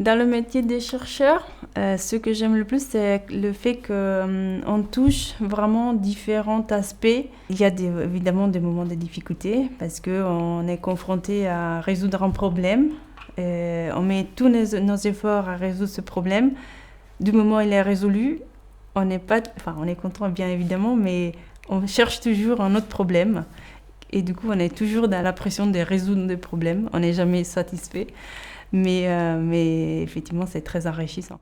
Dans le métier des chercheurs, ce que j'aime le plus, c'est le fait qu'on touche vraiment différents aspects. Il y a évidemment des moments de difficulté parce qu'on est confronté à résoudre un problème. On met tous nos efforts à résoudre ce problème. Du moment où il est résolu, on est content bien évidemment, mais on cherche toujours un autre problème. Et du coup, on est toujours dans la pression de résoudre des problèmes. On n'est jamais satisfait. Mais effectivement, c'est très enrichissant.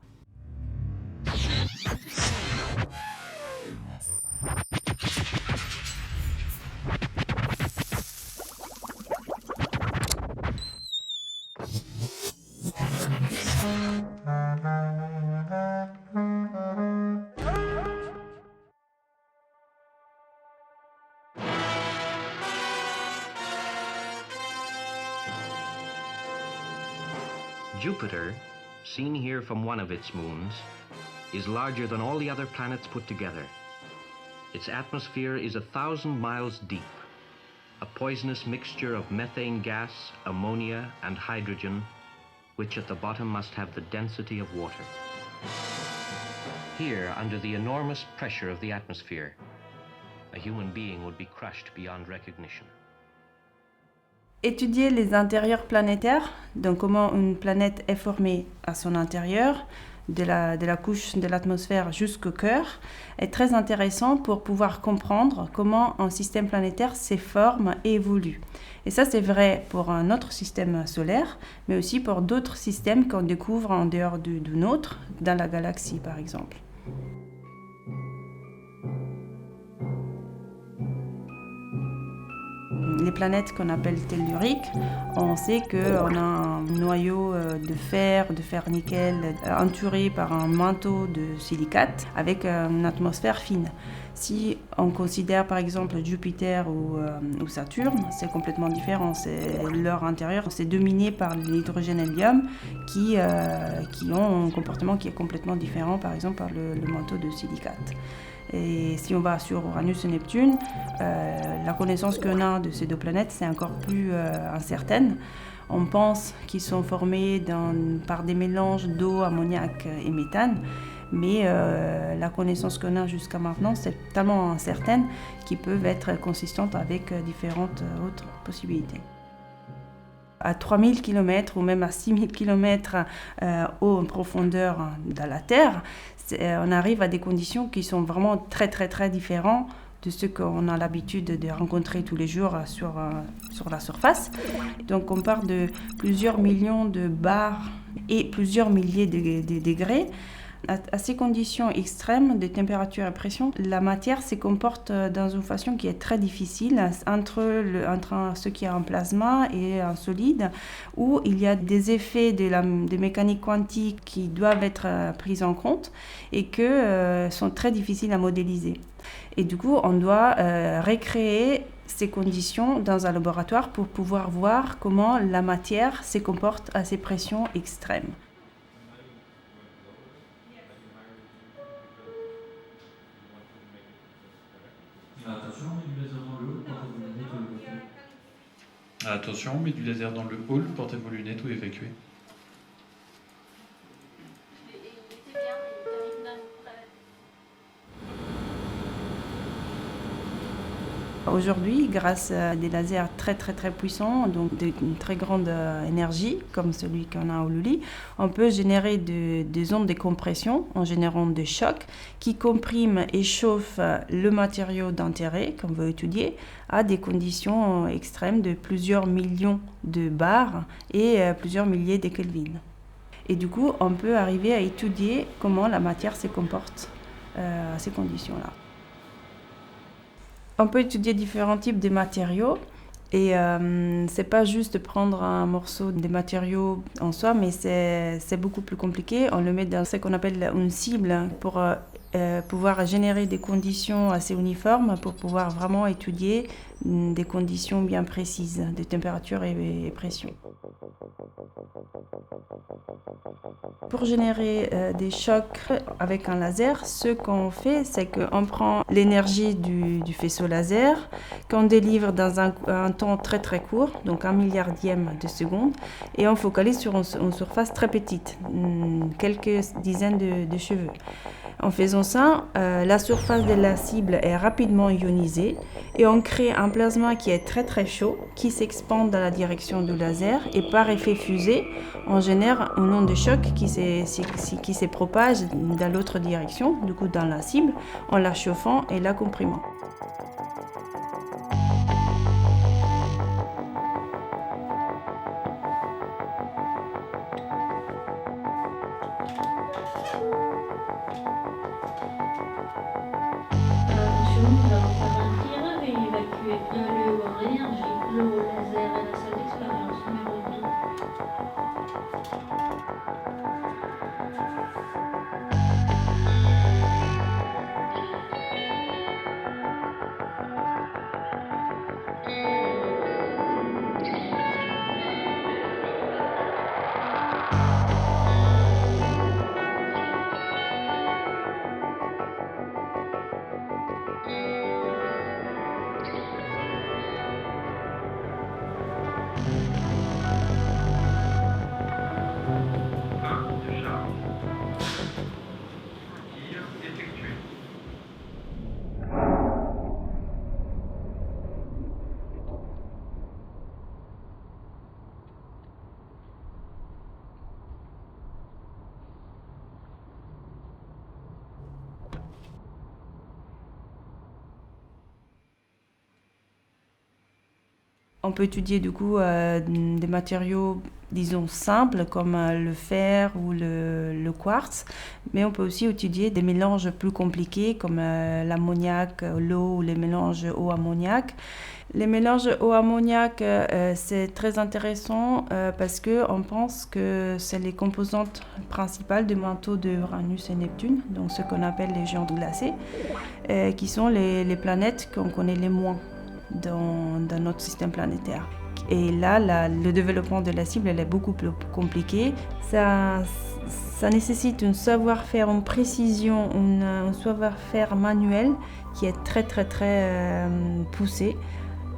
Jupiter, seen here from one of its moons, is larger than all the other planets put together. Its atmosphere is 1,000 miles deep, a poisonous mixture of methane gas, ammonia, and hydrogen, which at the bottom must have the density of water. Here, under the enormous pressure of the atmosphere, a human being would be crushed beyond recognition. Étudier les intérieurs planétaires, donc comment une planète est formée à son intérieur, de la couche de l'atmosphère jusqu'au cœur, est très intéressant pour pouvoir comprendre comment un système planétaire se forme et évolue. Et ça, c'est vrai pour un autre système solaire, mais aussi pour d'autres systèmes qu'on découvre en dehors du nôtre, dans la galaxie par exemple. Les planètes qu'on appelle telluriques, on sait qu'on a un noyau de fer nickel, entouré par un manteau de silicate avec une atmosphère fine. Si on considère par exemple Jupiter ou Saturne, c'est complètement différent. Leur intérieur, c'est dominé par l'hydrogène-hélium qui ont un comportement qui est complètement différent, par exemple par le manteau de silicate. Et si on va sur Uranus et Neptune, la connaissance qu'on a de ces deux planètes, c'est encore plus incertaine. On pense qu'ils sont formés par des mélanges d'eau, ammoniac et méthane, mais la connaissance qu'on a jusqu'à maintenant, c'est tellement incertaine qu'ils peuvent être consistantes avec différentes autres possibilités. À 3000 km ou même à 6000 km en profondeur de la Terre, on arrive à des conditions qui sont vraiment très très très différentes de ce qu'on a l'habitude de rencontrer tous les jours sur la surface. Donc on part de plusieurs millions de bars et plusieurs milliers de degrés. À ces conditions extrêmes de température et pression, la matière se comporte dans une façon qui est très difficile entre ce qui est en plasma et en solide, où il y a des effets de mécanique quantique qui doivent être pris en compte et que sont très difficiles à modéliser. Et du coup, on doit recréer ces conditions dans un laboratoire pour pouvoir voir comment la matière se comporte à ces pressions extrêmes. Attention, on met du laser dans le hall, portez vos lunettes ou évacuez. Aujourd'hui, grâce à des lasers très très très puissants, donc d'une très grande énergie, comme celui qu'on a au Lully, on peut générer des ondes de compression en générant des chocs qui compriment et chauffent le matériau d'intérêt qu'on veut étudier à des conditions extrêmes de plusieurs millions de bars et plusieurs milliers de Kelvin. Et du coup, on peut arriver à étudier comment la matière se comporte à ces conditions-là. On peut étudier différents types de matériaux et c'est pas juste de prendre un morceau de matériaux en soi, mais c'est beaucoup plus compliqué. On le met dans ce qu'on appelle une cible pour pouvoir générer des conditions assez uniformes pour pouvoir vraiment étudier des conditions bien précises de température et pression. Pour générer des chocs avec un laser, ce qu'on fait, c'est qu'on prend l'énergie du faisceau laser, qu'on délivre dans un temps très très court, donc 1 milliardième de seconde, et on focalise sur une surface très petite, quelques dizaines de cheveux. En faisant ça, la surface de la cible est rapidement ionisée et on crée un plasma qui est très très chaud, qui s'expande dans la direction du laser et par effet fusée, on génère une onde de choc qui se propage dans l'autre direction, du coup dans la cible, en la chauffant et la comprimant. Attention, nous allons faire un tir et évacuer bien le haut en énergie, le haut laser et la salle d'expérience numéro 2. On peut étudier du coup des matériaux, disons, simples comme le fer ou le quartz, mais on peut aussi étudier des mélanges plus compliqués comme l'ammoniac, l'eau ou les mélanges eau-ammoniac. Les mélanges eau-ammoniac, c'est très intéressant parce qu'on pense que c'est les composantes principales du manteau d'Uranus et Neptune, donc ce qu'on appelle les géantes glacées, qui sont les planètes qu'on connaît les moins dans notre système planétaire. Et là, le développement de la cible elle est beaucoup plus compliqué. Ça nécessite un savoir-faire, une précision, un savoir-faire manuel qui est très très très poussé.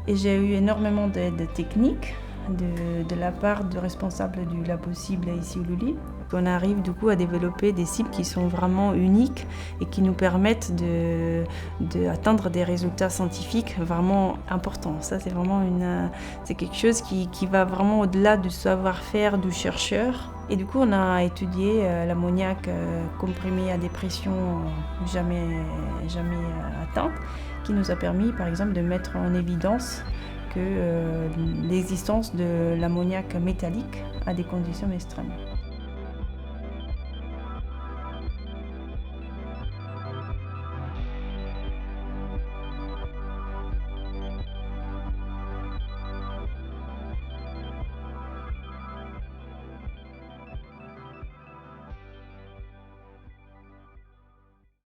Et j'ai eu énormément de techniques de la part du responsable du labo cible ici au Lully. On arrive du coup à développer des cibles qui sont vraiment uniques et qui nous permettent d'atteindre des résultats scientifiques vraiment importants. Ça, c'est vraiment c'est quelque chose qui va vraiment au-delà du savoir-faire du chercheur. Et du coup, on a étudié l'ammoniac comprimé à des pressions jamais atteintes, qui nous a permis, par exemple, de mettre en évidence que l'existence de l'ammoniac métallique à des conditions extrêmes.